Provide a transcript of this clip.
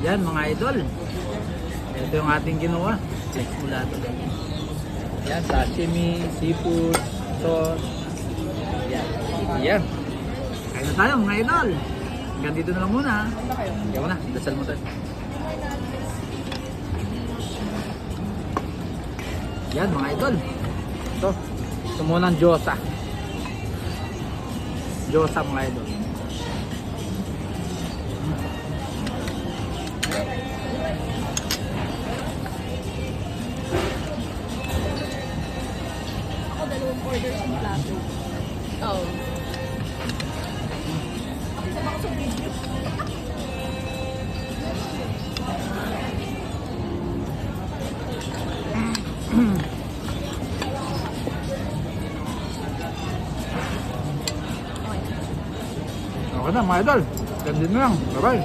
Yan mga idol. Ito yung ating ginawa. Flex mula ito. Yan, sashimi, seafood, sauce. Yan. Yan. Kain na tayo mga idol. Hanggang dito na lang muna. Ikaw na, dasal mo tayo. Yan mga idol. Ito muna ang Diyosa. Diyosa mga idol. Ako dalawang order sa plato. Oo. Pakisama ko sa video. Okay na mga idol. Ganda na lang. Bye bye.